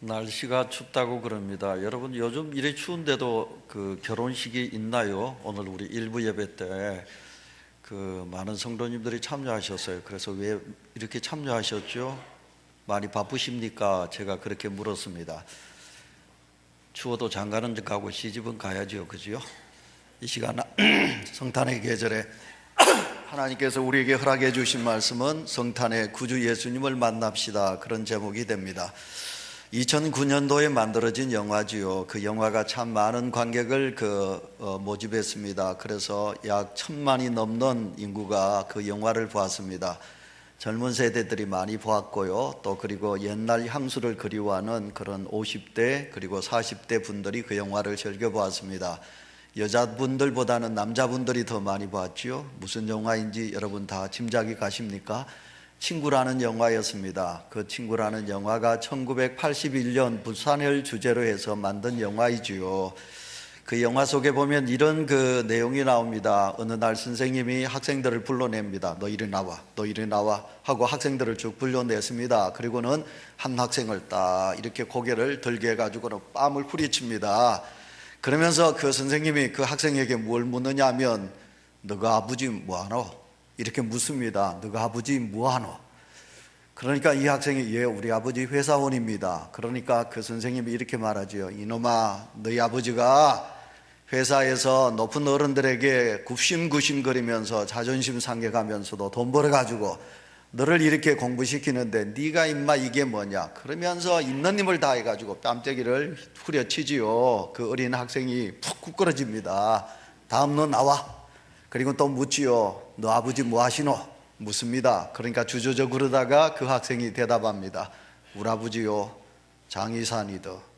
날씨가 춥다고 그럽니다. 여러분 요즘 이래 추운데도 결혼식이 있나요? 오늘 우리 일부 예배 때 많은 성도님들이 참여하셨어요. 그래서 왜 이렇게 참여하셨죠? 많이 바쁘십니까? 제가 그렇게 물었습니다. 추워도 장가는 가고 시집은 가야죠, 그죠? 이 시간 성탄의 계절에 하나님께서 우리에게 허락해 주신 말씀은 성탄의 구주 예수님을 만납시다, 그런 제목이 됩니다. 2009년도에 만들어진 영화지요. 그 영화가 참 많은 관객을 모집했습니다. 그래서 약 1,000만이 넘는 인구가 그 영화를 보았습니다. 젊은 세대들이 많이 보았고요. 또 그리고 옛날 향수를 그리워하는 그런 50대 그리고 40대 분들이 그 영화를 즐겨 보았습니다. 여자분들보다는 남자분들이 더 많이 보았죠. 무슨 영화인지 여러분 다 짐작이 가십니까? 친구라는 영화였습니다. 그 친구라는 영화가 1981년 부산을 주제로 해서 만든 영화이지요. 그 영화 속에 보면 이런 내용이 나옵니다. 어느 날 선생님이 학생들을 불러냅니다. 너 이리 나와, 너 이리 나와 하고 학생들을 쭉 불러냈습니다. 그리고는 한 학생을 딱 이렇게 고개를 들게 해가지고는 뺨을 후리칩니다. 그러면서 그 선생님이 그 학생에게 뭘 묻느냐 하면, 너가 아버지 뭐하노? 이렇게 묻습니다. 너가 아버지 뭐하노? 그러니까 이 학생이, 예, 우리 아버지 회사원입니다. 그러니까 그 선생님이 이렇게 말하죠. 이놈아, 너희 아버지가 회사에서 높은 어른들에게 굽심굽심거리면서 자존심 상해가면서도 돈 벌어가지고 너를 이렇게 공부시키는데 네가 임마 이게 뭐냐? 그러면서 있는 힘을 다해가지고 뺨때기를 후려치지요. 그 어린 학생이 푹 굳건해집니다. 다음 너 나와. 그리고 또 묻지요. 너 아버지 뭐 하시노? 묻습니다. 그러니까 주저져 그러다가 그 학생이 대답합니다. 우리 아버지요, 장의사니더.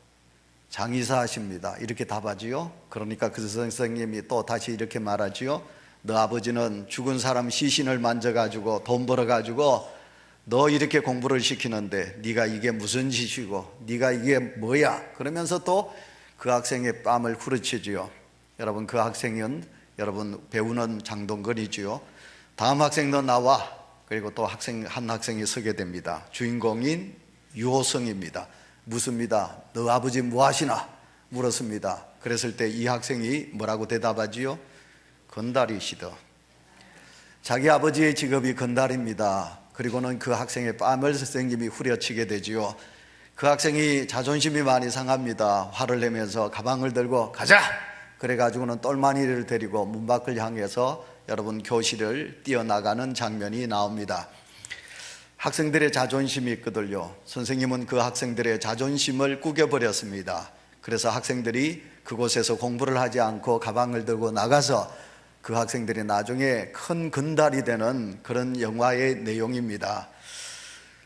장의사 하십니다. 이렇게 답하지요. 그러니까 그 선생님이 또 다시 이렇게 말하지요. 너 아버지는 죽은 사람 시신을 만져가지고 돈 벌어가지고 너 이렇게 공부를 시키는데 네가 이게 무슨 짓이고 네가 이게 뭐야? 그러면서 또 그 학생의 뺨을 후려치지요. 여러분, 그 학생은 여러분 배우는 장동건이지요. 다음 학생도 나와. 그리고 또 한 학생이 서게 됩니다. 주인공인 유호성입니다. 묻습니다. 너 아버지 뭐 하시나? 물었습니다. 그랬을 때 이 학생이 뭐라고 대답하지요? 건달이시더. 자기 아버지의 직업이 건달입니다. 그리고는 그 학생의 뺨을 선생님이 후려치게 되지요. 그 학생이 자존심이 많이 상합니다. 화를 내면서 가방을 들고 가자! 그래가지고는 똘마니를 데리고 문 밖을 향해서 여러분 교실을 뛰어나가는 장면이 나옵니다. 학생들의 자존심이 있거든요. 선생님은 그 학생들의 자존심을 구겨버렸습니다. 그래서 학생들이 그곳에서 공부를 하지 않고 가방을 들고 나가서 그 학생들이 나중에 큰 건달이 되는 그런 영화의 내용입니다.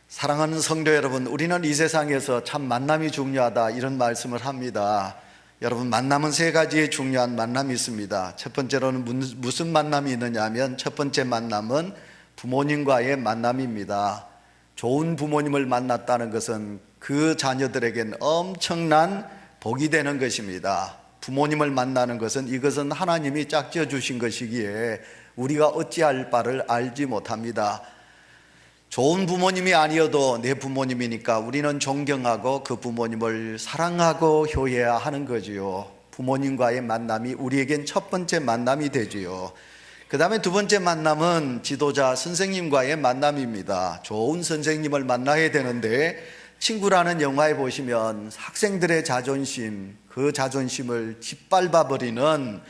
사랑하는 성도 여러분, 우리는 이 세상에서 참 만남이 중요하다, 이런 말씀을 합니다. 여러분, 만남은 세 가지의 중요한 만남이 있습니다. 첫 번째로는 무슨 만남이 있느냐 하면, 첫 번째 만남은 부모님과의 만남입니다. 좋은 부모님을 만났다는 것은 그 자녀들에겐 엄청난 복이 되는 것입니다. 부모님을 만나는 것은, 이것은 하나님이 짝지어 주신 것이기에 우리가 어찌할 바를 알지 못합니다. 좋은 부모님이 아니어도 내 부모님이니까 우리는 존경하고 그 부모님을 사랑하고 효해야 하는 거지요. 부모님과의 만남이 우리에겐 첫 번째 만남이 되지요. 그 다음에 두 번째 만남은 지도자 선생님과의 만남입니다. 좋은 선생님을 만나야 되는데, 친구라는 영화에 보시면 학생들의 자존심, 그 자존심을 짓밟아버리는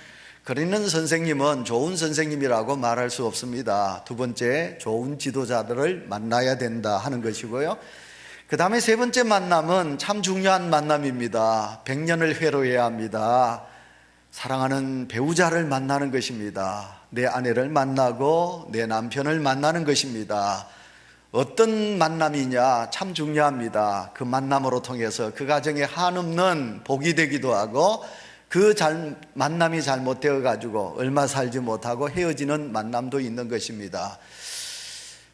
그러는 선생님은 좋은 선생님이라고 말할 수 없습니다. 두 번째, 좋은 지도자들을 만나야 된다 하는 것이고요. 그 다음에 세 번째 만남은 참 중요한 만남입니다. 100년을 회로해야 합니다. 사랑하는 배우자를 만나는 것입니다. 내 아내를 만나고 내 남편을 만나는 것입니다. 어떤 만남이냐, 참 중요합니다. 그 만남으로 통해서 그 가정에 한없는 복이 되기도 하고, 만남이 잘못되어 가지고 얼마 살지 못하고 헤어지는 만남도 있는 것입니다.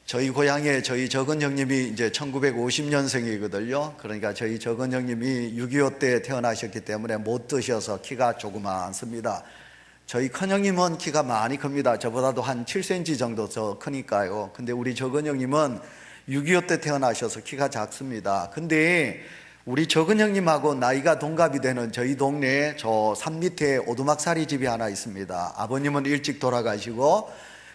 저희 고향에 저희 적은 형님이 이제 1950년생이거든요. 그러니까 저희 적은 형님이 6.25 때 태어나셨기 때문에 못 드셔서 키가 조그맣습니다. 저희 큰형님은 키가 많이 큽니다. 저보다도 한 7cm 정도 더 크니까요. 근데 우리 적은 형님은 6.25 때 태어나셔서 키가 작습니다. 근데 우리 적은 형님하고 나이가 동갑이 되는 저희 동네에 저 산 밑에 오두막살이 집이 하나 있습니다. 아버님은 일찍 돌아가시고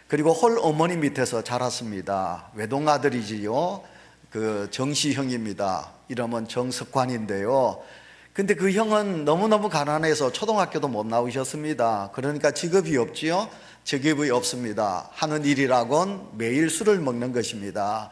그리고 홀 어머니 밑에서 자랐습니다. 외동아들이지요. 그 정씨 형입니다. 이름은 정석관인데요. 근데 그 형은 너무너무 가난해서 초등학교도 못 나오셨습니다. 그러니까 직업이 없지요. 직업이 없습니다. 하는 일이라곤 매일 술을 먹는 것입니다.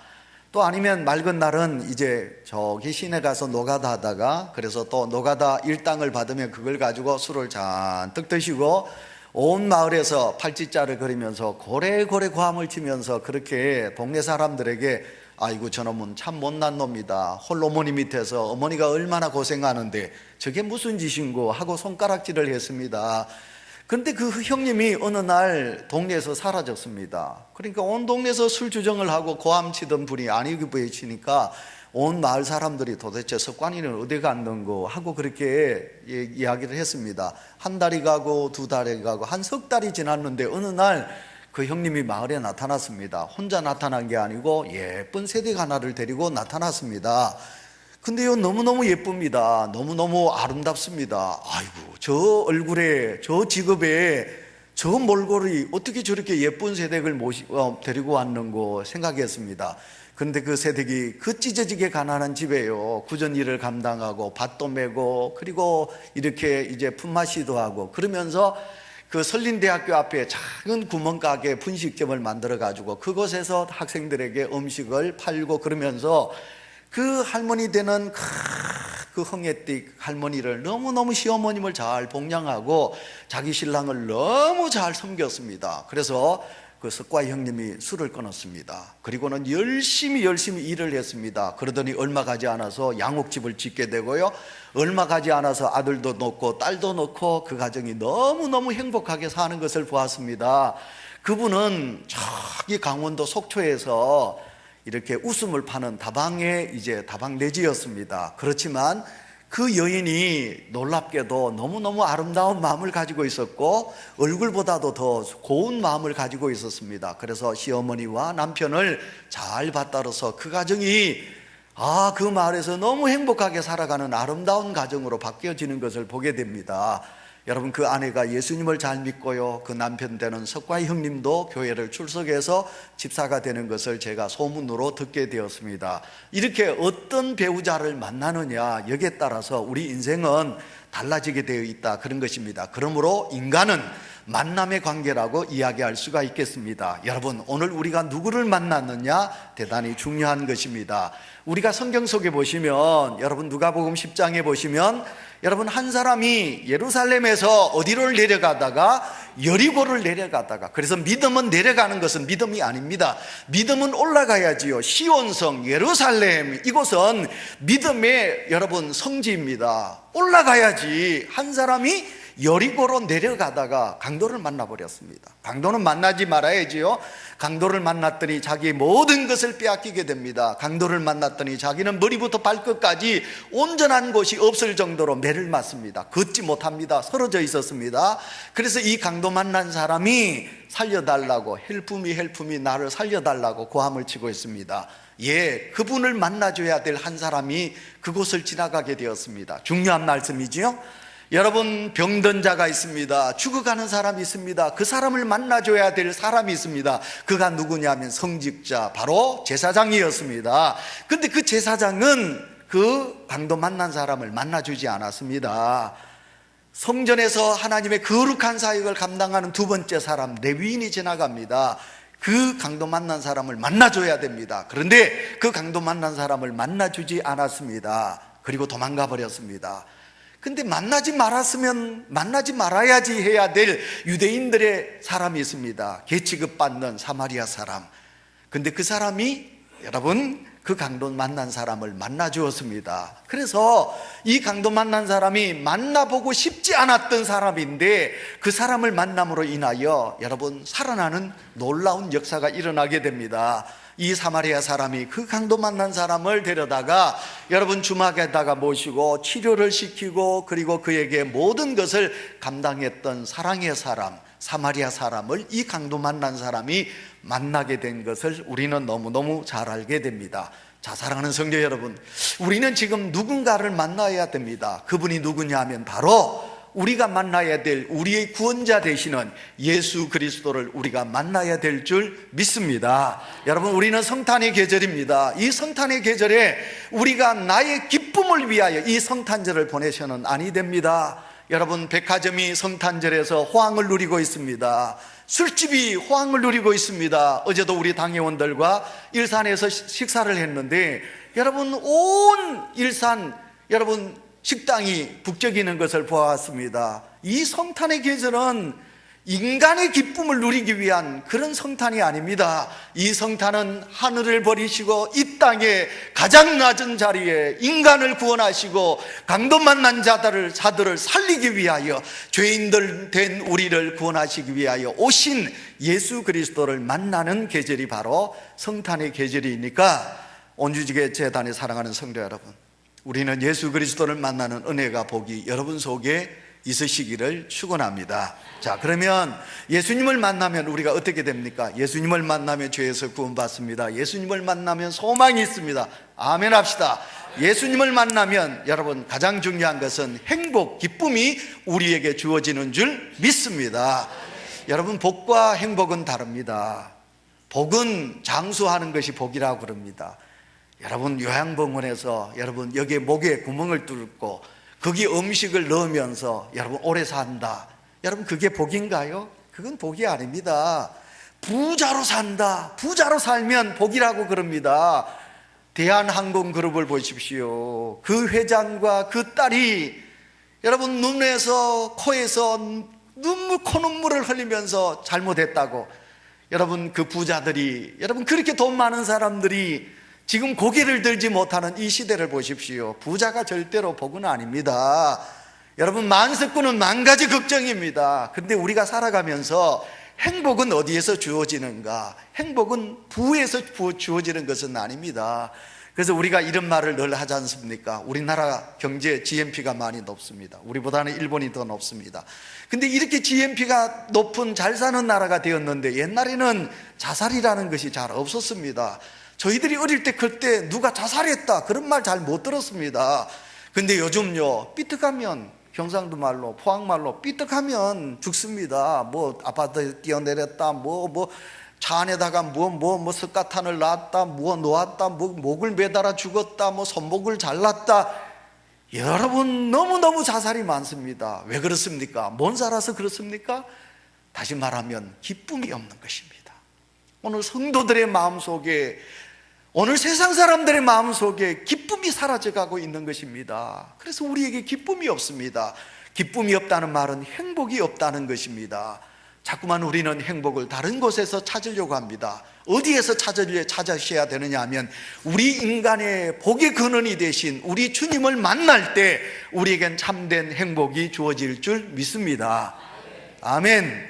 또 아니면 맑은 날은 이제 저기 시내 가서 노가다 하다가, 그래서 또 노가다 일당을 받으면 그걸 가지고 술을 잔뜩 드시고 온 마을에서 팔찌자를 그리면서 고래고래 고함을 치면서 그렇게 동네 사람들에게 아이고 저놈은 참 못난 놈이다, 홀어머니 밑에서 어머니가 얼마나 고생하는데 저게 무슨 짓인고 하고 손가락질을 했습니다. 그런데 그 형님이 어느 날 동네에서 사라졌습니다. 그러니까 온 동네에서 술주정을 하고 고함치던 분이 아니게 보이시니까 온 마을 사람들이 도대체 석관이는 어디 갔는고 하고 그렇게 이야기를 했습니다. 한 달이 가고 두 달이 가고 한 석 달이 지났는데 어느 날 그 형님이 마을에 나타났습니다. 혼자 나타난 게 아니고 예쁜 새댁 하나를 데리고 나타났습니다. 근데요, 너무너무 예쁩니다. 너무너무 아름답습니다. 아이고, 저 얼굴에, 저 직업에, 저 몰골이 어떻게 저렇게 예쁜 새댁을 데리고 왔는고 생각했습니다. 근데 그 새댁이 그 찢어지게 가난한 집에요, 구전 일을 감당하고 밭도 메고 그리고 이렇게 이제 품맛이도 하고 그러면서 그 설린대학교 앞에 작은 구멍가게 분식점을 만들어 가지고 그곳에서 학생들에게 음식을 팔고 그러면서 그 할머니 되는 그 흥애띠 할머니를 너무너무 시어머님을 잘 복양하고 자기 신랑을 너무 잘 섬겼습니다. 그래서 그 석과이 형님이 술을 끊었습니다. 그리고는 열심히 일을 했습니다. 그러더니 얼마 가지 않아서 양옥집을 짓게 되고요, 얼마 가지 않아서 아들도 낳고 딸도 낳고 그 가정이 너무너무 행복하게 사는 것을 보았습니다. 그분은 저기 강원도 속초에서 이렇게 웃음을 파는 다방의 이제 다방 내지였습니다. 그렇지만 그 여인이 놀랍게도 너무너무 아름다운 마음을 가지고 있었고 얼굴보다도 더 고운 마음을 가지고 있었습니다. 그래서 시어머니와 남편을 잘 받들어서 그 가정이 그 마을에서 너무 행복하게 살아가는 아름다운 가정으로 바뀌어지는 것을 보게 됩니다. 여러분, 그 아내가 예수님을 잘 믿고요, 그 남편 되는 석과이 형님도 교회를 출석해서 집사가 되는 것을 제가 소문으로 듣게 되었습니다. 이렇게 어떤 배우자를 만나느냐, 여기에 따라서 우리 인생은 달라지게 되어 있다, 그런 것입니다. 그러므로 인간은 만남의 관계라고 이야기할 수가 있겠습니다. 여러분, 오늘 우리가 누구를 만났느냐 대단히 중요한 것입니다. 우리가 성경 속에 보시면, 여러분 누가복음 10장에 보시면 여러분 한 사람이 예루살렘에서 어디로 내려가다가 여리고를 내려가다가, 그래서 믿음은 내려가는 것은 믿음이 아닙니다. 믿음은 올라가야지요. 시온성 예루살렘, 이곳은 믿음의 여러분 성지입니다. 올라가야지. 한 사람이 여리고로 내려가다가 강도를 만나버렸습니다. 강도는 만나지 말아야지요. 강도를 만났더니 자기의 모든 것을 빼앗기게 됩니다. 강도를 만났더니 자기는 머리부터 발끝까지 온전한 곳이 없을 정도로 매를 맞습니다. 걷지 못합니다. 쓰러져 있었습니다. 그래서 이 강도 만난 사람이 살려달라고, 헬프미 나를 살려달라고 고함을 치고 있습니다. 그분을 만나줘야 될 한 사람이 그곳을 지나가게 되었습니다. 중요한 말씀이지요. 여러분, 병든 자가 있습니다. 죽어가는 사람이 있습니다. 그 사람을 만나줘야 될 사람이 있습니다. 그가 누구냐면 성직자, 바로 제사장이었습니다. 근데 그 제사장은 그 강도 만난 사람을 만나주지 않았습니다. 성전에서 하나님의 거룩한 사역을 감당하는 두 번째 사람, 레위인이 지나갑니다. 그 강도 만난 사람을 만나줘야 됩니다. 그런데 그 강도 만난 사람을 만나주지 않았습니다. 그리고 도망가 버렸습니다. 근데 만나지 말아야지 해야 될 유대인들의 사람이 있습니다. 계취급받는 사마리아 사람. 근데 그 사람이, 여러분, 그 강도 만난 사람을 만나 주었습니다. 그래서 이 강도 만난 사람이 만나보고 싶지 않았던 사람인데 그 사람을 만남으로 인하여 여러분 살아나는 놀라운 역사가 일어나게 됩니다. 이 사마리아 사람이 그 강도 만난 사람을 데려다가 여러분 주막에다가 모시고 치료를 시키고 그리고 그에게 모든 것을 감당했던 사랑의 사람, 사마리아 사람을 이 강도 만난 사람이 만나게 된 것을 우리는 너무너무 잘 알게 됩니다. 자, 사랑하는 성도 여러분, 우리는 지금 누군가를 만나야 됩니다. 그분이 누구냐 하면 바로 우리가 만나야 될 우리의 구원자 되시는 예수 그리스도를 우리가 만나야 될 줄 믿습니다. 여러분, 우리는 성탄의 계절입니다. 이 성탄의 계절에 우리가 나의 기쁨을 위하여 이 성탄절을 보내셔는 아니 됩니다. 여러분, 백화점이 성탄절에서 호황을 누리고 있습니다. 술집이 호황을 누리고 있습니다. 어제도 우리 당회원들과 일산에서 식사를 했는데 여러분, 온 일산 여러분 식당이 북적이는 것을 보았습니다. 이 성탄의 계절은 인간의 기쁨을 누리기 위한 그런 성탄이 아닙니다. 이 성탄은 하늘을 버리시고 이 땅에 가장 낮은 자리에 인간을 구원하시고 강도 만난 자들을 살리기 위하여, 죄인들 된 우리를 구원하시기 위하여 오신 예수 그리스도를 만나는 계절이 바로 성탄의 계절이니까 온주지계 재단에 사랑하는 성도 여러분, 우리는 예수 그리스도를 만나는 은혜가 복이 여러분 속에 있으시기를 축원합니다. 자, 그러면 예수님을 만나면 우리가 어떻게 됩니까? 예수님을 만나면 죄에서 구원받습니다. 예수님을 만나면 소망이 있습니다. 아멘 합시다. 예수님을 만나면 여러분 가장 중요한 것은 행복, 기쁨이 우리에게 주어지는 줄 믿습니다. 여러분, 복과 행복은 다릅니다. 복은 장수하는 것이 복이라고 그럽니다. 여러분, 요양병원에서 여러분 여기에 목에 구멍을 뚫고 거기 음식을 넣으면서 여러분 오래 산다, 여러분 그게 복인가요? 그건 복이 아닙니다. 부자로 산다, 부자로 살면 복이라고 그럽니다. 대한항공그룹을 보십시오. 그 회장과 그 딸이 여러분 눈에서 코에서 콧눈물을 흘리면서 잘못했다고, 여러분 그 부자들이, 여러분 그렇게 돈 많은 사람들이 지금 고개를 들지 못하는 이 시대를 보십시오. 부자가 절대로 복은 아닙니다. 여러분, 만석군은 만 가지 걱정입니다. 그런데 우리가 살아가면서 행복은 어디에서 주어지는가? 행복은 부에서 주어지는 것은 아닙니다. 그래서 우리가 이런 말을 늘 하지 않습니까? 우리나라 경제 GNP가 많이 높습니다. 우리보다는 일본이 더 높습니다. 근데 이렇게 GNP가 높은 잘 사는 나라가 되었는데 옛날에는 자살이라는 것이 잘 없었습니다. 저희들이 어릴 때 클 때 누가 자살했다 그런 말 잘 못 들었습니다. 근데 요즘요, 삐뜩하면, 경상도 말로 포항 말로 삐뜩하면 죽습니다. 뭐 아파트 뛰어내렸다, 차 안에다가 석가탄을 놨다, 놓았다, 목을 매달아 죽었다, 손목을 잘랐다. 여러분, 너무너무 자살이 많습니다. 왜 그렇습니까? 못 살아서 그렇습니까? 다시 말하면 기쁨이 없는 것입니다. 오늘 성도들의 마음속에, 오늘 세상 사람들의 마음속에 기쁨이 사라져가고 있는 것입니다. 그래서 우리에게 기쁨이 없습니다. 기쁨이 없다는 말은 행복이 없다는 것입니다. 자꾸만 우리는 행복을 다른 곳에서 찾으려고 합니다. 어디에서 찾으셔야 되느냐 하면 우리 인간의 복의 근원이 되신 우리 주님을 만날 때 우리에겐 참된 행복이 주어질 줄 믿습니다. 아멘.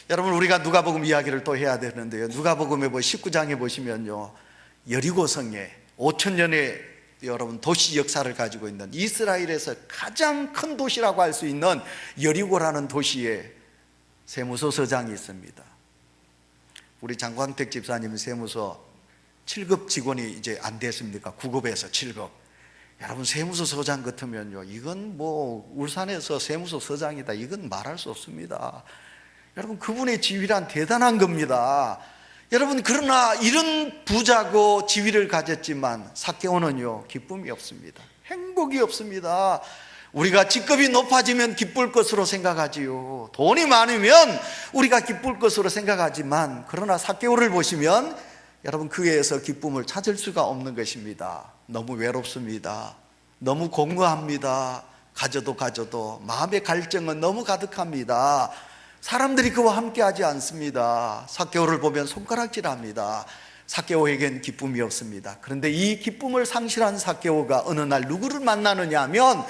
여러분, 우리가 누가복음 이야기를 또 해야 되는데요, 누가복음에 19장에 보시면요, 여리고성에 5,000년의 여러분 도시 역사를 가지고 있는 이스라엘에서 가장 큰 도시라고 할 수 있는 여리고라는 도시에 세무서장이 있습니다. 우리 장광택 집사님 세무서 7급 직원이 이제 안 됐습니까? 9급에서 7급. 여러분, 세무서장 같으면요, 이건 울산에서 세무서장이다, 이건 말할 수 없습니다. 여러분, 그분의 지위란 대단한 겁니다. 여러분, 그러나 이런 부자고 지위를 가졌지만 삭개오는요, 기쁨이 없습니다. 행복이 없습니다. 우리가 직급이 높아지면 기쁠 것으로 생각하지요. 돈이 많으면 우리가 기쁠 것으로 생각하지만, 그러나 삭개오를 보시면 여러분, 그에서 기쁨을 찾을 수가 없는 것입니다. 너무 외롭습니다. 너무 공허합니다. 가져도 마음의 갈증은 너무 가득합니다. 사람들이 그와 함께하지 않습니다. 삭개오를 보면 손가락질합니다. 삭개오에겐 기쁨이 없습니다. 그런데 이 기쁨을 상실한 삭개오가 어느 날 누구를 만나느냐 하면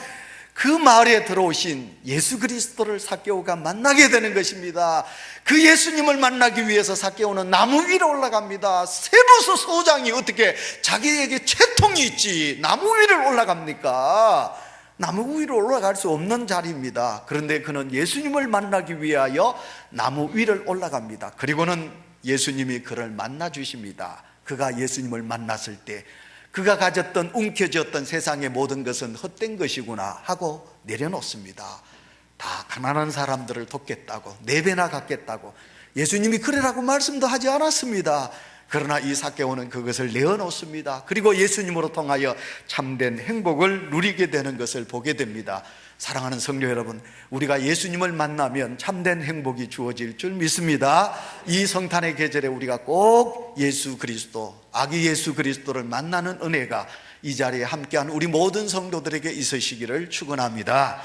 그 마을에 들어오신 예수 그리스도를 삭개오가 만나게 되는 것입니다. 그 예수님을 만나기 위해서 삭개오는 나무 위로 올라갑니다. 세무서 소장이 어떻게 자기에게 채통이 있지 나무 위를 올라갑니까? 나무 위로 올라갈 수 없는 자리입니다. 그런데 그는 예수님을 만나기 위하여 나무 위를 올라갑니다. 그리고는 예수님이 그를 만나 주십니다. 그가 예수님을 만났을 때 그가 가졌던 움켜쥐었던 세상의 모든 것은 헛된 것이구나 하고 내려놓습니다. 다 가난한 사람들을 돕겠다고, 4배나 갚겠다고 예수님이 그러라고 말씀도 하지 않았습니다. 그러나 이 삭개오는 그것을 내어놓습니다. 그리고 예수님으로 통하여 참된 행복을 누리게 되는 것을 보게 됩니다. 사랑하는 성도 여러분, 우리가 예수님을 만나면 참된 행복이 주어질 줄 믿습니다. 이 성탄의 계절에 우리가 꼭 예수 그리스도, 아기 예수 그리스도를 만나는 은혜가 이 자리에 함께한 우리 모든 성도들에게 있으시기를 축원합니다.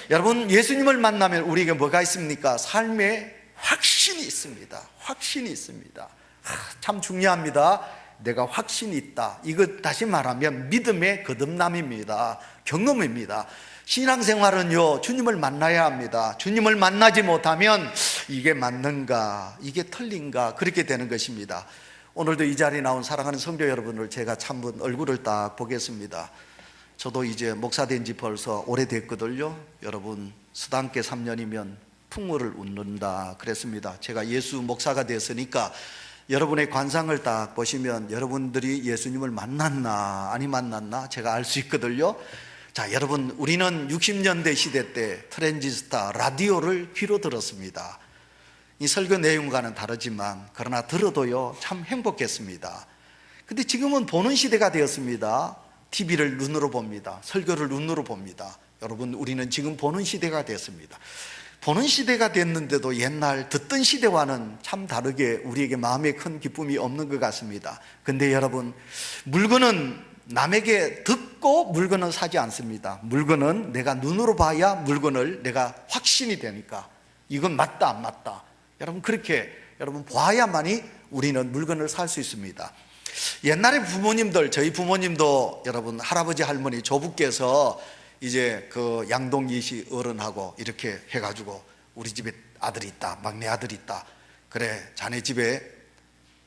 여러분, 예수님을 만나면 우리에게 뭐가 있습니까? 삶에 확신이 있습니다. 확신이 있습니다. 참 중요합니다. 내가 확신이 있다. 이거 다시 말하면 믿음의 거듭남입니다. 경험입니다. 신앙생활은요, 주님을 만나야 합니다. 주님을 만나지 못하면 이게 맞는가, 이게 틀린가, 그렇게 되는 것입니다. 오늘도 이 자리에 나온 사랑하는 성도 여러분을 제가 한번 얼굴을 딱 보겠습니다. 저도 이제 목사 된 지 벌써 오래됐거든요. 여러분, 수단께 3년이면 풍물을 웃는다 그랬습니다. 제가 예수 목사가 됐으니까 여러분의 관상을 딱 보시면 여러분들이 예수님을 만났나 아니 만났나 제가 알 수 있거든요. 자, 여러분, 우리는 60년대 시대 때 트랜지스타 라디오를 귀로 들었습니다. 이 설교 내용과는 다르지만 그러나 들어도요 참 행복했습니다. 근데 지금은 보는 시대가 되었습니다. TV를 눈으로 봅니다. 설교를 눈으로 봅니다. 여러분, 우리는 지금 보는 시대가 됐습니다. 보는 시대가 됐는데도 옛날 듣던 시대와는 참 다르게 우리에게 마음에 큰 기쁨이 없는 것 같습니다. 근데 여러분, 물건은 남에게 듣고 물건은 사지 않습니다. 물건은 내가 눈으로 봐야 물건을 내가 확신이 되니까 이건 맞다 안 맞다, 여러분 그렇게 여러분 봐야만이 우리는 물건을 살 수 있습니다. 옛날에 부모님들, 저희 부모님도 여러분 할아버지 할머니 조부께서 이제 그 양동이시 어른하고 이렇게 해가지고 우리 집에 아들이 있다, 막내 아들이 있다, 그래 자네 집에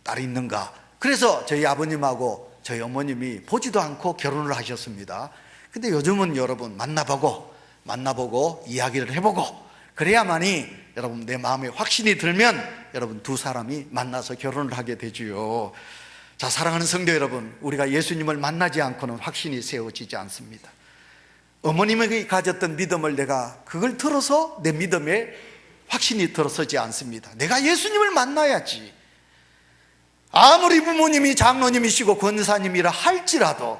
딸이 있는가, 그래서 저희 아버님하고 저희 어머님이 보지도 않고 결혼을 하셨습니다. 근데 요즘은 여러분 만나보고 이야기를 해보고 그래야만이 여러분 내 마음에 확신이 들면 여러분 두 사람이 만나서 결혼을 하게 되지요. 자, 사랑하는 성도 여러분, 우리가 예수님을 만나지 않고는 확신이 세워지지 않습니다. 어머님에게 가졌던 믿음을 내가 그걸 들어서 내 믿음에 확신이 들어서지 않습니다. 내가 예수님을 만나야지. 아무리 부모님이 장로님이시고 권사님이라 할지라도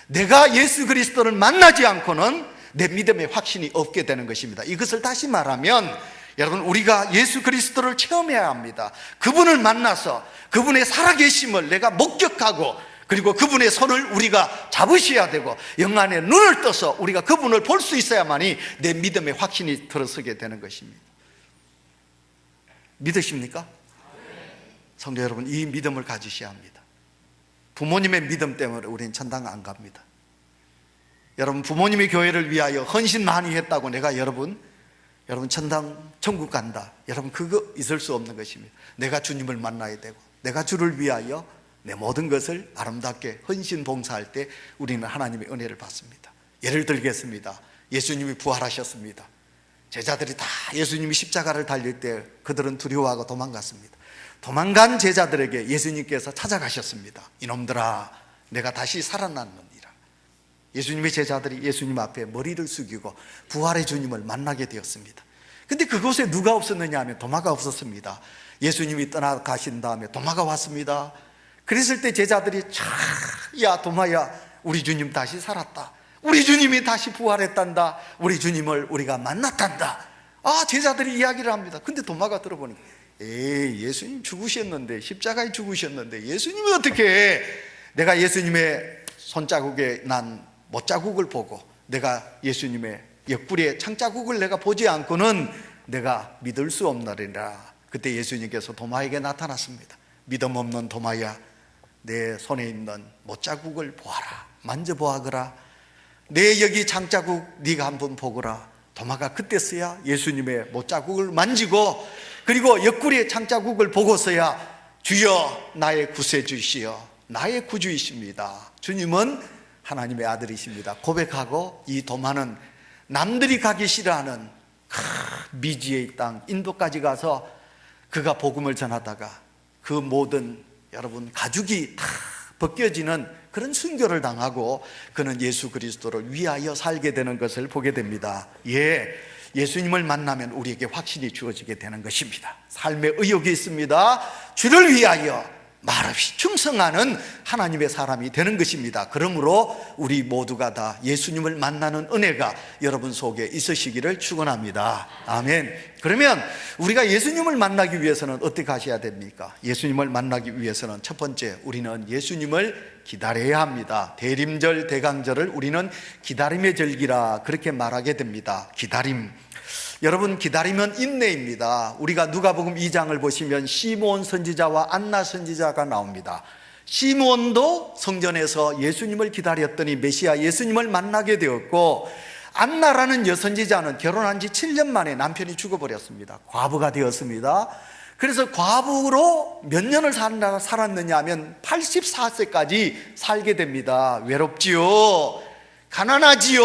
내가 예수 그리스도를 만나지 않고는 내 믿음에 확신이 없게 되는 것입니다. 이것을 다시 말하면 여러분, 우리가 예수 그리스도를 체험해야 합니다. 그분을 만나서 그분의 살아계심을 내가 목격하고 그리고 그분의 손을 우리가 잡으셔야 되고 영안에 눈을 떠서 우리가 그분을 볼 수 있어야만이 내 믿음에 확신이 들어서게 되는 것입니다. 믿으십니까? 성도 여러분, 이 믿음을 가지셔야 합니다. 부모님의 믿음 때문에 우리는 천당 안 갑니다. 여러분, 부모님의 교회를 위하여 헌신 많이 했다고 내가 여러분 천당 천국 간다, 여러분 그거 있을 수 없는 것입니다. 내가 주님을 만나야 되고 내가 주를 위하여 내 모든 것을 아름답게 헌신 봉사할 때 우리는 하나님의 은혜를 받습니다. 예를 들겠습니다. 예수님이 부활하셨습니다. 제자들이 다 예수님이 십자가를 달릴 때 그들은 두려워하고 도망갔습니다. 도망간 제자들에게 예수님께서 찾아가셨습니다. 이놈들아, 내가 다시 살아났느니라. 예수님의 제자들이 예수님 앞에 머리를 숙이고 부활의 주님을 만나게 되었습니다. 근데 그곳에 누가 없었느냐 하면 도마가 없었습니다. 예수님이 떠나가신 다음에 도마가 왔습니다. 그랬을 때 제자들이 야 도마야, 우리 주님 다시 살았다, 우리 주님이 다시 부활했단다, 우리 주님을 우리가 만났단다. 제자들이 이야기를 합니다. 근데 도마가 들어보니까 예수님 죽으셨는데, 십자가에 죽으셨는데 예수님이 어떻게 해? 내가 예수님의 손자국에 난 못자국을 보고 내가 예수님의 옆구리에 창자국을 내가 보지 않고는 내가 믿을 수 없나리라. 그때 예수님께서 도마에게 나타났습니다. 믿음 없는 도마야, 내 손에 있는 못자국을 보아라, 만져보아거라. 내 여기 창자국 네가 한번 보거라. 도마가 그때서야 예수님의 못자국을 만지고 그리고 옆구리의 창자국을 보고서야 주여 나의 구세주시여 나의 구주이십니다, 주님은 하나님의 아들이십니다 고백하고, 이 도마는 남들이 가기 싫어하는 미지의 땅 인도까지 가서 그가 복음을 전하다가 그 모든 여러분 가죽이 다 벗겨지는 그런 순교를 당하고 그는 예수 그리스도를 위하여 살게 되는 것을 보게 됩니다. 예수님을 만나면 우리에게 확신이 주어지게 되는 것입니다. 삶의 의욕이 있습니다. 주를 위하여 말없이 충성하는 하나님의 사람이 되는 것입니다. 그러므로 우리 모두가 다 예수님을 만나는 은혜가 여러분 속에 있으시기를 축원합니다. 아멘. 그러면 우리가 예수님을 만나기 위해서는 어떻게 하셔야 됩니까? 예수님을 만나기 위해서는 첫 번째, 우리는 예수님을 기다려야 합니다. 대림절, 대강절을 우리는 기다림의 절기라 그렇게 말하게 됩니다. 기다림. 여러분, 기다리면 인내입니다. 우리가 누가복음 2장을 보시면 시므온 선지자와 안나 선지자가 나옵니다. 시므온도 성전에서 예수님을 기다렸더니 메시아 예수님을 만나게 되었고, 안나라는 여선지자는 결혼한 지 7년 만에 남편이 죽어버렸습니다. 과부가 되었습니다. 그래서 과부로 몇 년을 살았느냐 하면 84세까지 살게 됩니다. 외롭지요, 가난하지요,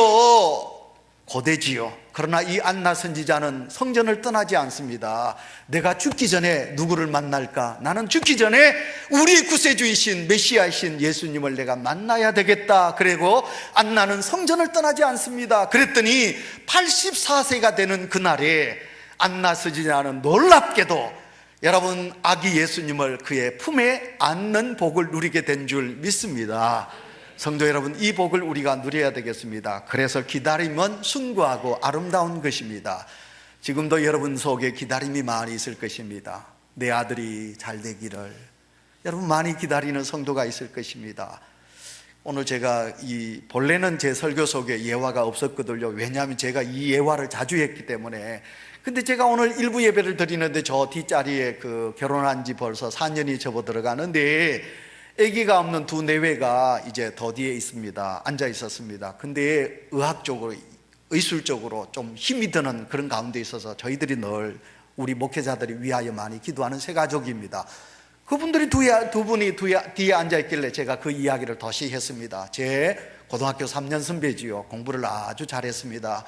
고되지요. 그러나 이 안나 선지자는 성전을 떠나지 않습니다. 내가 죽기 전에 누구를 만날까? 나는 죽기 전에 우리 구세주이신 메시아이신 예수님을 내가 만나야 되겠다. 그리고 안나는 성전을 떠나지 않습니다. 그랬더니 84세가 되는 그날에 안나 선지자는 놀랍게도 여러분 아기 예수님을 그의 품에 안는 복을 누리게 된 줄 믿습니다. 성도 여러분, 이 복을 우리가 누려야 되겠습니다. 그래서 기다림은 숭고하고 아름다운 것입니다. 지금도 여러분 속에 기다림이 많이 있을 것입니다. 내 아들이 잘 되기를 여러분 많이 기다리는 성도가 있을 것입니다. 오늘 제가 본래는 제 설교 속에 예화가 없었거든요. 왜냐하면 제가 이 예화를 자주 했기 때문에. 근데 제가 오늘 일부 예배를 드리는데 저 뒷자리에 결혼한 지 벌써 4년이 접어들어가는데 아기가 없는 두 내외가 이제 더 뒤에 있습니다. 앉아 있었습니다. 근데 의학적으로, 의술적으로 좀 힘이 드는 그런 가운데 있어서 저희들이 늘 우리 목회자들이 위하여 많이 기도하는 세 가족입니다. 그분들이 두 분이 뒤에 앉아 있길래 제가 그 이야기를 도시 했습니다. 제 고등학교 3년 선배지요. 공부를 아주 잘했습니다.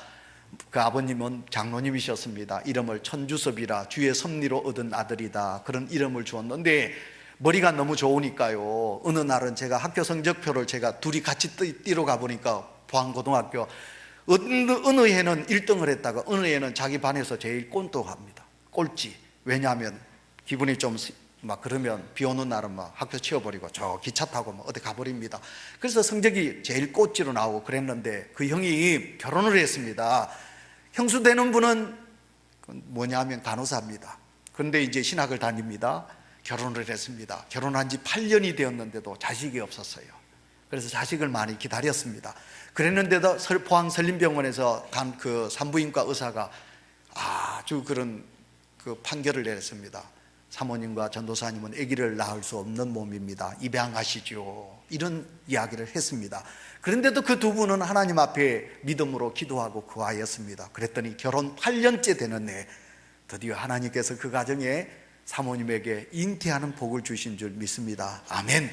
그 아버님은 장로님이셨습니다. 이름을 천주섭이라 주의 섭리로 얻은 아들이다, 그런 이름을 주었는데 머리가 너무 좋으니까요, 어느 날은 제가 학교 성적표를 제가 둘이 같이 뛰러 가보니까 포항고등학교 어느 해는 1등을 했다가 어느 해는 자기 반에서 제일 꼴등합니다. 꼴찌. 왜냐하면 기분이 좀 막 그러면 비 오는 날은 막 학교 치워버리고 저 기차 타고 막 어디 가버립니다. 그래서 성적이 제일 꼴찌로 나오고 그랬는데 그 형이 결혼을 했습니다. 형수 되는 분은 뭐냐면 간호사입니다. 그런데 이제 신학을 다닙니다. 결혼을 했습니다. 결혼한 지 8년이 되었는데도 자식이 없었어요. 그래서 자식을 많이 기다렸습니다. 그랬는데도 포항 설림병원에서 간 그 산부인과 의사가 아주 그런 판결을 내렸습니다. 사모님과 전도사님은 아기를 낳을 수 없는 몸입니다. 입양하시죠. 이런 이야기를 했습니다. 그런데도 그 두 분은 하나님 앞에 믿음으로 기도하고 구하였습니다. 그랬더니 결혼 8년째 되는 해 드디어 하나님께서 그 가정에 사모님에게 잉태하는 복을 주신 줄 믿습니다. 아멘.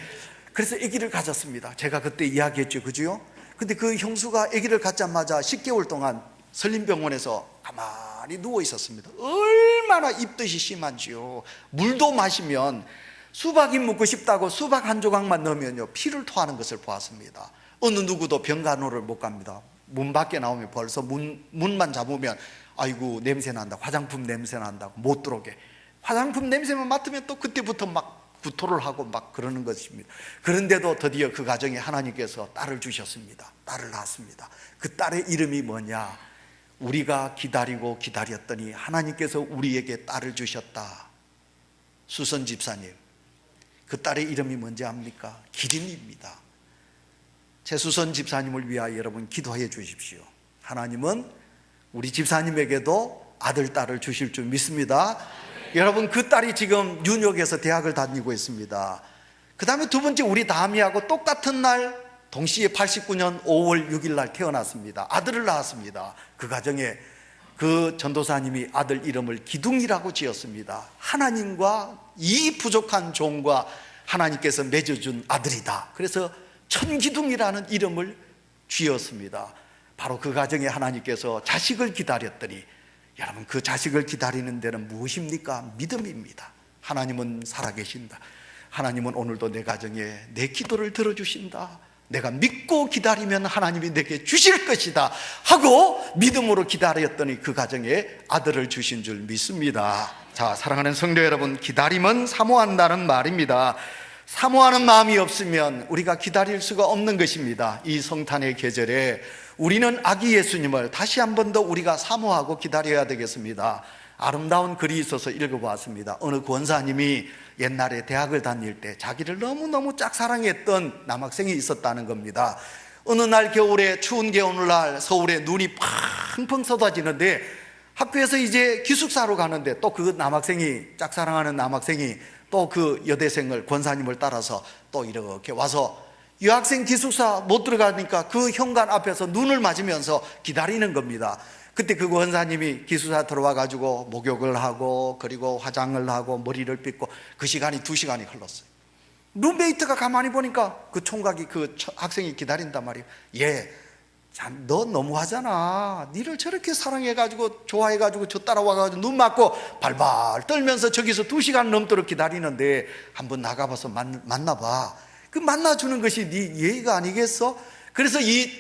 그래서 아기를 가졌습니다. 제가 그때 이야기했죠, 그죠? 근데 그 형수가 아기를 갖자마자 10개월 동안 설림병원에서 가만히 누워 있었습니다. 얼마나 입덧이 심한지요. 물도 마시면 수박이 먹고 싶다고 수박 한 조각만 넣으면요 피를 토하는 것을 보았습니다. 어느 누구도 병간호를 못 갑니다. 문 밖에 나오면 벌써 문만 잡으면 아이고 냄새 난다, 화장품 냄새 난다고 못 들어오게. 화장품 냄새만 맡으면 또 그때부터 막 구토를 하고 막 그러는 것입니다. 그런데도 드디어 그 가정에 하나님께서 딸을 주셨습니다. 딸을 낳았습니다. 그 딸의 이름이 뭐냐? 우리가 기다리고 기다렸더니 하나님께서 우리에게 딸을 주셨다. 수선 집사님, 그 딸의 이름이 뭔지 압니까? 기림입니다. 최수선 집사님을 위하여 여러분 기도해 주십시오. 하나님은 우리 집사님에게도 아들, 딸을 주실 줄 믿습니다. 여러분, 그 딸이 지금 뉴욕에서 대학을 다니고 있습니다. 그 다음에 두 번째, 우리 다미하고 똑같은 날 동시에 89년 5월 6일 날 태어났습니다. 아들을 낳았습니다. 그 가정에 그 전도사님이 아들 이름을 기둥이라고 지었습니다. 하나님과 이 부족한 종과 하나님께서 맺어준 아들이다. 그래서 천기둥이라는 이름을 지었습니다. 바로 그 가정에 하나님께서 자식을 기다렸더니, 여러분 그 자식을 기다리는 데는 무엇입니까? 믿음입니다. 하나님은 살아계신다. 하나님은 오늘도 내 가정에 내 기도를 들어주신다. 내가 믿고 기다리면 하나님이 내게 주실 것이다 하고 믿음으로 기다렸더니 그 가정에 아들을 주신 줄 믿습니다. 자, 사랑하는 성도 여러분, 기다림은 사모한다는 말입니다. 사모하는 마음이 없으면 우리가 기다릴 수가 없는 것입니다. 이 성탄의 계절에 우리는 아기 예수님을 다시 한 번 더 우리가 사모하고 기다려야 되겠습니다. 아름다운 글이 있어서 읽어보았습니다. 어느 권사님이 옛날에 대학을 다닐 때 자기를 너무너무 짝사랑했던 남학생이 있었다는 겁니다. 어느 날 겨울에, 추운 겨울날 서울에 눈이 펑펑 쏟아지는데 학교에서 이제 기숙사로 가는데 또 그 남학생이, 짝사랑하는 남학생이 또 그 여대생을, 권사님을 따라서 또 이렇게 와서 여학생 기숙사 못 들어가니까 그 현관 앞에서 눈을 맞으면서 기다리는 겁니다. 그때 그 권사님이 기숙사 들어와 가지고 목욕을 하고 그리고 화장을 하고 머리를 빗고 그 시간이 2시간이 흘렀어요. 룸메이트가 가만히 보니까 그 총각이, 그 학생이 기다린단 말이에요. 참, 너 너무하잖아. 니를 저렇게 사랑해가지고 좋아해가지고 저 따라와가지고 눈 맞고 발발 떨면서 저기서 2시간 넘도록 기다리는데 한번 나가봐서 만나봐. 그 만나주는 것이 네 예의가 아니겠어? 그래서 이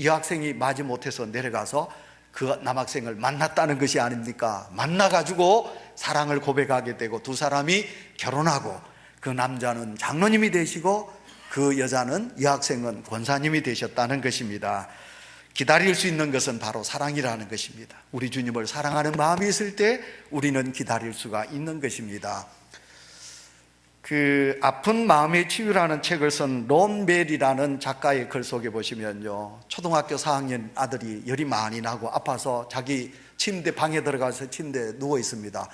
여학생이 마지못해서 내려가서 그 남학생을 만났다는 것이 아닙니까? 만나가지고 사랑을 고백하게 되고 두 사람이 결혼하고 그 남자는 장로님이 되시고 그 여자는, 여학생은 권사님이 되셨다는 것입니다. 기다릴 수 있는 것은 바로 사랑이라는 것입니다. 우리 주님을 사랑하는 마음이 있을 때 우리는 기다릴 수가 있는 것입니다. 그 아픈 마음의 치유라는 책을 쓴 론 멜이라는 작가의 글 속에 보시면요, 초등학교 4학년 아들이 열이 많이 나고 아파서 자기 침대 방에 들어가서 침대에 누워 있습니다.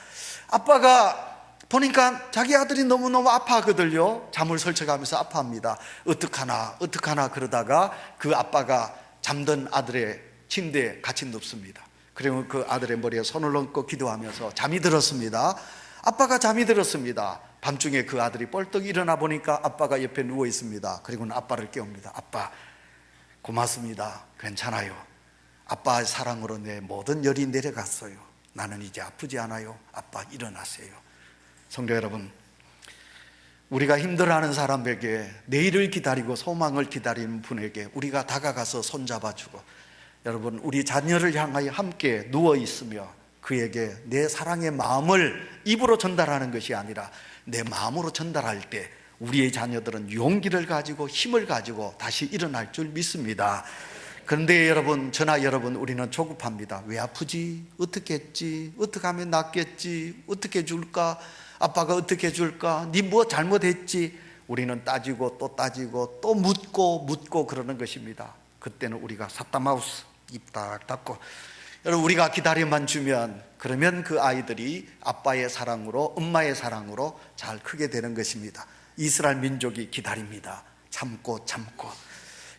아빠가 보니까 자기 아들이 너무너무 아파하거든요. 잠을 설쳐가면서 아파합니다. 어떡하나 그러다가 그 아빠가 잠든 아들의 침대에 같이 눕습니다. 그리고 그 아들의 머리에 손을 얹고 기도하면서 잠이 들었습니다. 아빠가 잠이 들었습니다. 밤중에 그 아들이 벌떡 일어나 보니까 아빠가 옆에 누워 있습니다. 그리고는 아빠를 깨웁니다. 아빠, 고맙습니다. 괜찮아요. 아빠의 사랑으로 내 모든 열이 내려갔어요. 나는 이제 아프지 않아요. 아빠 일어나세요. 성도 여러분, 우리가 힘들어하는 사람에게, 내일을 기다리고 소망을 기다리는 분에게 우리가 다가가서 손잡아주고, 여러분, 우리 자녀를 향하여 함께 누워있으며 그에게 내 사랑의 마음을 입으로 전달하는 것이 아니라 내 마음으로 전달할 때 우리의 자녀들은 용기를 가지고 힘을 가지고 다시 일어날 줄 믿습니다. 그런데 여러분, 저나 여러분, 우리는 조급합니다. 왜 아프지? 어떻게 했지? 어떻게 하면 낫겠지? 어떻게 해줄까? 아빠가 어떻게 해줄까? 니 뭐 잘못했지? 우리는 따지고 또 따지고 또 묻고 그러는 것입니다. 그때는 우리가 사타마우스 입 딱 닫고, 여러분, 우리가 기다림만 주면 그러면 그 아이들이 아빠의 사랑으로, 엄마의 사랑으로 잘 크게 되는 것입니다. 이스라엘 민족이 기다립니다. 참고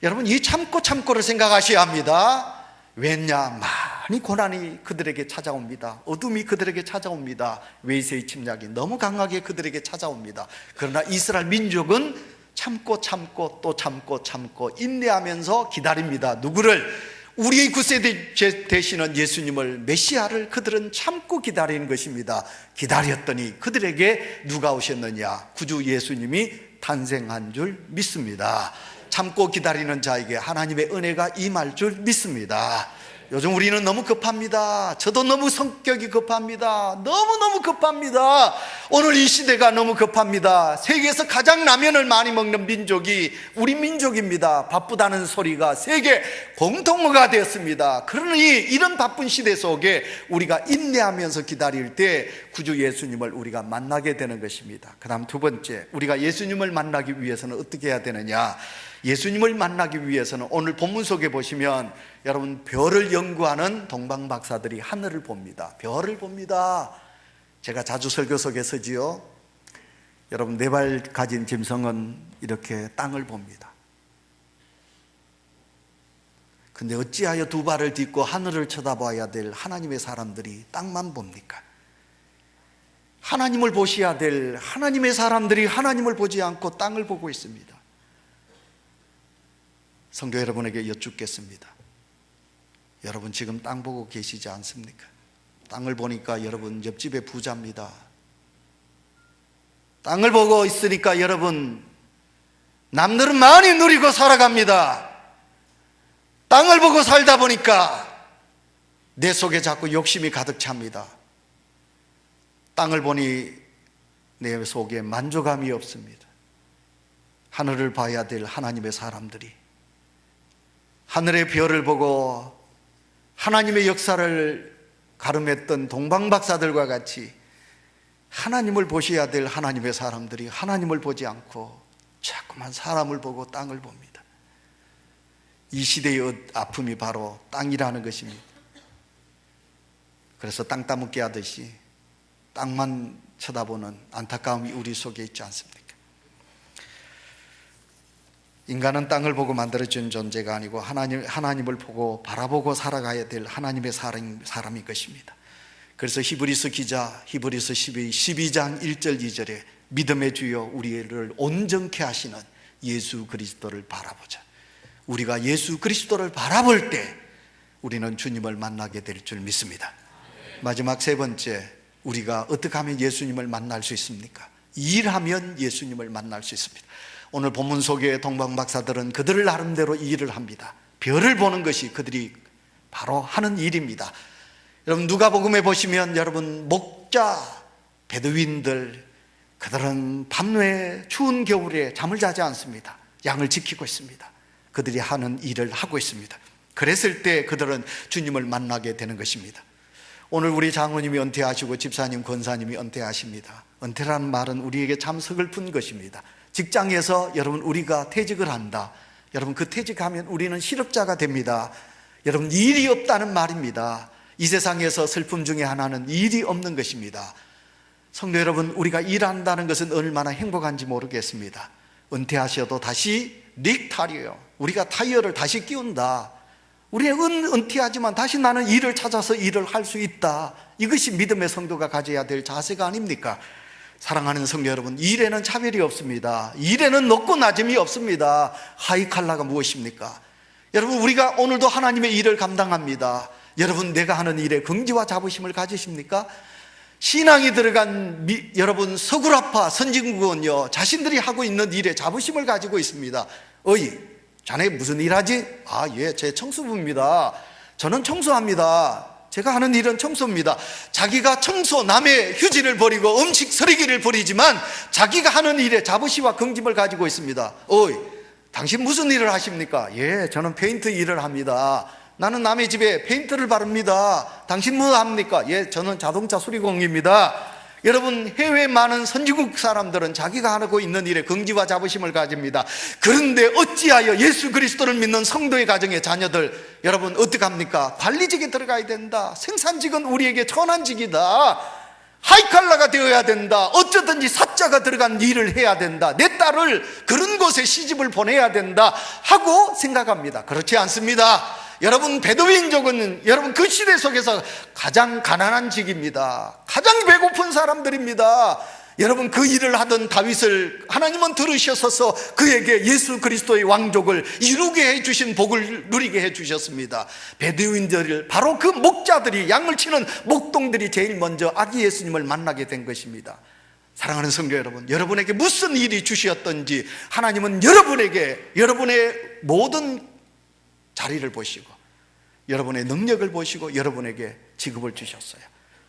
여러분, 이 참고를 생각하셔야 합니다. 왜냐? 많이 고난이 그들에게 찾아옵니다. 어둠이 그들에게 찾아옵니다. 외세의 침략이 너무 강하게 그들에게 찾아옵니다. 그러나 이스라엘 민족은 참고 또 참고 인내하면서 기다립니다. 누구를? 우리의 구세대 되시는 예수님을, 메시아를 그들은 참고 기다리는 것입니다. 기다렸더니 그들에게 누가 오셨느냐? 구주 예수님이 탄생한 줄 믿습니다. 참고 기다리는 자에게 하나님의 은혜가 임할 줄 믿습니다. 요즘 우리는 너무 급합니다. 저도 너무 성격이 급합니다. 너무너무 급합니다. 오늘 이 시대가 너무 급합니다. 세계에서 가장 라면을 많이 먹는 민족이 우리 민족입니다. 바쁘다는 소리가 세계 공통어가 되었습니다. 그러니 이런 바쁜 시대 속에 우리가 인내하면서 기다릴 때 구주 예수님을 우리가 만나게 되는 것입니다. 그 다음 두 번째, 우리가 예수님을 만나기 위해서는 어떻게 해야 되느냐? 예수님을 만나기 위해서는 오늘 본문 속에 보시면 여러분, 별을 연구하는 동방 박사들이 하늘을 봅니다. 별을 봅니다. 제가 자주 설교 속에 서지요. 여러분, 4발 가진 짐승은 이렇게 땅을 봅니다. 근데 어찌하여 2발을 딛고 하늘을 쳐다봐야 될 하나님의 사람들이 땅만 봅니까? 하나님을 보셔야 될 하나님의 사람들이 하나님을 보지 않고 땅을 보고 있습니다. 성도 여러분에게 여쭙겠습니다. 여러분, 지금 땅 보고 계시지 않습니까? 땅을 보니까 여러분 옆집에 부자입니다. 땅을 보고 있으니까 여러분, 남들은 많이 누리고 살아갑니다. 땅을 보고 살다 보니까 내 속에 자꾸 욕심이 가득 찹니다. 땅을 보니 내 속에 만족감이 없습니다. 하늘을 봐야 될 하나님의 사람들이 하늘의 별을 보고 하나님의 역사를 가름했던 동방박사들과 같이 하나님을 보셔야 될 하나님의 사람들이 하나님을 보지 않고 자꾸만 사람을 보고 땅을 봅니다. 이 시대의 아픔이 바로 땅이라는 것입니다. 그래서 땅 따먹게 하듯이 땅만 쳐다보는 안타까움이 우리 속에 있지 않습니까? 인간은 땅을 보고 만들어진 존재가 아니고 하나님을 보고 바라보고 살아가야 될 하나님의 사람인 것입니다. 그래서 히브리서 기자 히브리서 12장 1절 2절에 믿음의 주여 우리를 온전케 하시는 예수 그리스도를 바라보자. 우리가 예수 그리스도를 바라볼 때 우리는 주님을 만나게 될 줄 믿습니다. 마지막 세 번째, 우리가 어떻게 하면 예수님을 만날 수 있습니까? 일하면 예수님을 만날 수 있습니다. 오늘 본문 속의 동방박사들은 그들을 나름대로 일을 합니다. 별을 보는 것이 그들이 바로 하는 일입니다. 여러분 누가복음에 보시면 여러분 목자, 베두인들, 그들은 밤에 추운 겨울에 잠을 자지 않습니다. 양을 지키고 있습니다. 그들이 하는 일을 하고 있습니다. 그랬을 때 그들은 주님을 만나게 되는 것입니다. 오늘 우리 장로님이 은퇴하시고 집사님, 권사님이 은퇴하십니다. 은퇴라는 말은 우리에게 참 서글픈 것입니다. 직장에서 여러분 우리가 퇴직을 한다. 여러분 그 퇴직하면 우리는 실업자가 됩니다. 여러분 일이 없다는 말입니다. 이 세상에서 슬픔 중에 하나는 일이 없는 것입니다. 성도 여러분, 우리가 일한다는 것은 얼마나 행복한지 모르겠습니다. 은퇴하셔도 다시 릭타이어, 우리가 타이어를 다시 끼운다. 우리는 은퇴하지만 다시 나는 일을 찾아서 일을 할 수 있다. 이것이 믿음의 성도가 가져야 될 자세가 아닙니까? 사랑하는 성도 여러분, 일에는 차별이 없습니다. 일에는 높고 낮음이 없습니다. 하이칼라가 무엇입니까? 여러분 우리가 오늘도 하나님의 일을 감당합니다. 여러분 내가 하는 일에 긍지와 자부심을 가지십니까? 신앙이 들어간 여러분 서구라파 선진국은요 자신들이 하고 있는 일에 자부심을 가지고 있습니다. 어이, 자네 무슨 일 하지? 아, 예, 제 청소부입니다. 저는 청소합니다. 제가 하는 일은 청소입니다. 자기가 청소, 남의 휴지를 버리고 음식 쓰레기를 버리지만 자기가 하는 일에 자부심과 긍짐을 가지고 있습니다. 어이, 당신 무슨 일을 하십니까? 예, 저는 페인트 일을 합니다. 나는 남의 집에 페인트를 바릅니다. 당신 뭐 합니까? 예, 저는 자동차 수리공입니다. 여러분 해외에 많은 선진국 사람들은 자기가 하고 있는 일에 긍지와 자부심을 가집니다. 그런데 어찌하여 예수 그리스도를 믿는 성도의 가정의 자녀들 여러분 어떻게 합니까? 관리직에 들어가야 된다. 생산직은 우리에게 천한직이다. 하이칼라가 되어야 된다. 어쩌든지 사자가 들어간 일을 해야 된다. 내 딸을 그런 곳에 시집을 보내야 된다 하고 생각합니다. 그렇지 않습니다. 여러분 베두인족은 여러분 그 시대 속에서 가장 가난한 직입니다. 가장 배고픈 사람들입니다. 여러분 그 일을 하던 다윗을 하나님은 들으셔서 그에게 예수 그리스도의 왕족을 이루게 해주신 복을 누리게 해주셨습니다. 베두인들 바로 그 목자들이 양을 치는 목동들이 제일 먼저 아기 예수님을 만나게 된 것입니다. 사랑하는 성도 여러분, 여러분에게 무슨 일이 주셨던지 하나님은 여러분에게 여러분의 모든 자리를 보시고 여러분의 능력을 보시고 여러분에게 직업을 주셨어요.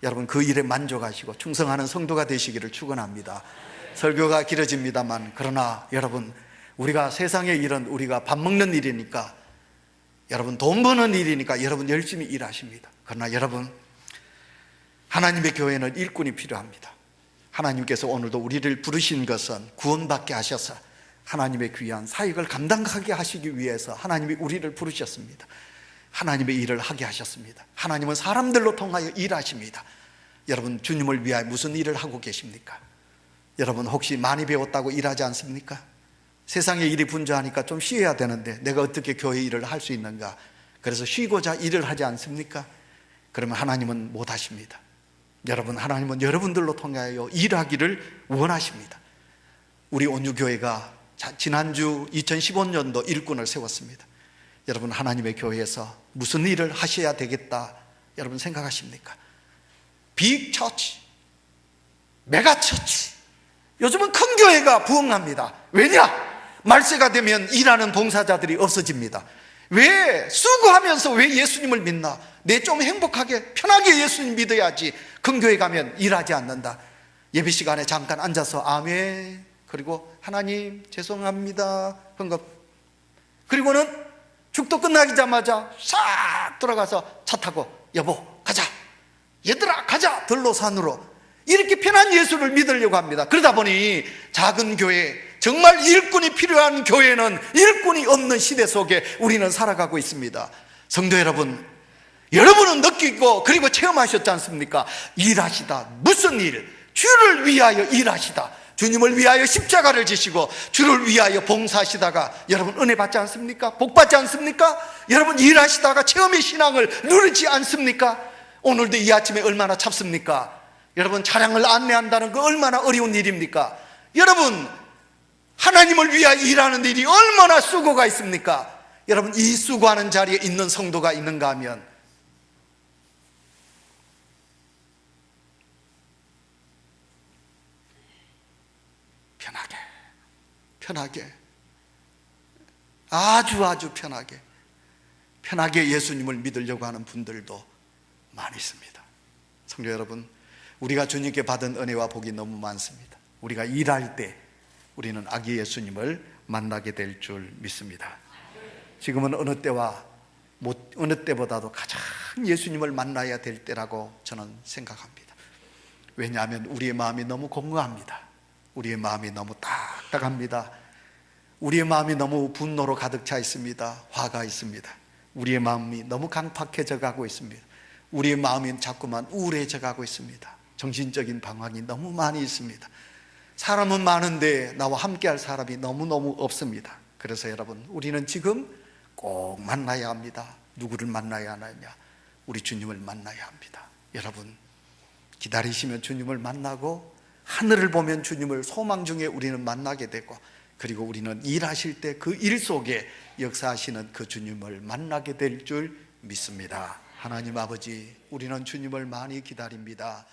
여러분 그 일에 만족하시고 충성하는 성도가 되시기를 축원합니다. 설교가 길어집니다만 그러나 여러분 우리가 세상의 일은 우리가 밥 먹는 일이니까 여러분 돈 버는 일이니까 여러분 열심히 일하십니다. 그러나 여러분 하나님의 교회는 일꾼이 필요합니다. 하나님께서 오늘도 우리를 부르신 것은 구원받게 하셔서 하나님의 귀한 사역을 감당하게 하시기 위해서 하나님이 우리를 부르셨습니다. 하나님의 일을 하게 하셨습니다. 하나님은 사람들로 통하여 일하십니다. 여러분 주님을 위하여 무슨 일을 하고 계십니까? 여러분 혹시 많이 배웠다고 일하지 않습니까? 세상의 일이 분주하니까 좀 쉬어야 되는데 내가 어떻게 교회 일을 할 수 있는가? 그래서 쉬고자 일을 하지 않습니까? 그러면 하나님은 못하십니다. 여러분 하나님은 여러분들로 통하여 일하기를 원하십니다. 우리 온유교회가 지난주 2015년도 일꾼을 세웠습니다. 여러분 하나님의 교회에서 무슨 일을 하셔야 되겠다 여러분 생각하십니까? 빅처치, 메가처치 요즘은 큰 교회가 부흥합니다. 왜냐? 말세가 되면 일하는 봉사자들이 없어집니다. 왜 수고하면서 왜 예수님을 믿나? 내 좀 행복하게 편하게 예수님 믿어야지. 큰 교회 가면 일하지 않는다. 예배 시간에 잠깐 앉아서 아멘, 그리고 하나님 죄송합니다 헌금, 그리고는 축도 끝나기자마자 싹 돌아가서 차 타고 여보 가자, 얘들아 가자, 들로산으로. 이렇게 편한 예수를 믿으려고 합니다. 그러다 보니 작은 교회, 정말 일꾼이 필요한 교회는 일꾼이 없는 시대 속에 우리는 살아가고 있습니다. 성도 여러분, 여러분은 느끼고 그리고 체험하셨지 않습니까? 일하시다. 무슨 일? 주를 위하여 일하시다. 주님을 위하여 십자가를 지시고 주를 위하여 봉사하시다가 여러분 은혜 받지 않습니까? 복 받지 않습니까? 여러분 일하시다가 체험의 신앙을 누리지 않습니까? 오늘도 이 아침에 얼마나 찹습니까? 여러분 차량을 안내한다는 거 얼마나 어려운 일입니까? 여러분 하나님을 위하여 일하는 일이 얼마나 수고가 있습니까? 여러분 이 수고하는 자리에 있는 성도가 있는가 하면 편하게 아주 편하게 예수님을 믿으려고 하는 분들도 많이 있습니다. 성도 여러분, 우리가 주님께 받은 은혜와 복이 너무 많습니다. 우리가 일할 때 우리는 아기 예수님을 만나게 될 줄 믿습니다. 지금은 어느 때보다도 가장 예수님을 만나야 될 때라고 저는 생각합니다. 왜냐하면 우리의 마음이 너무 공허합니다. 우리의 마음이 너무 딱딱합니다. 우리의 마음이 너무 분노로 가득 차 있습니다. 화가 있습니다. 우리의 마음이 너무 강팍해져 가고 있습니다. 우리의 마음이 자꾸만 우울해져 가고 있습니다. 정신적인 방황이 너무 많이 있습니다. 사람은 많은데 나와 함께할 사람이 너무너무 없습니다. 그래서 여러분, 우리는 지금 꼭 만나야 합니다. 누구를 만나야 하느냐? 우리 주님을 만나야 합니다. 여러분, 기다리시면 주님을 만나고 하늘을 보면 주님을 소망 중에 우리는 만나게 되고, 그리고 우리는 일하실 때 그 일 속에 역사하시는 그 주님을 만나게 될 줄 믿습니다. 하나님 아버지, 우리는 주님을 많이 기다립니다.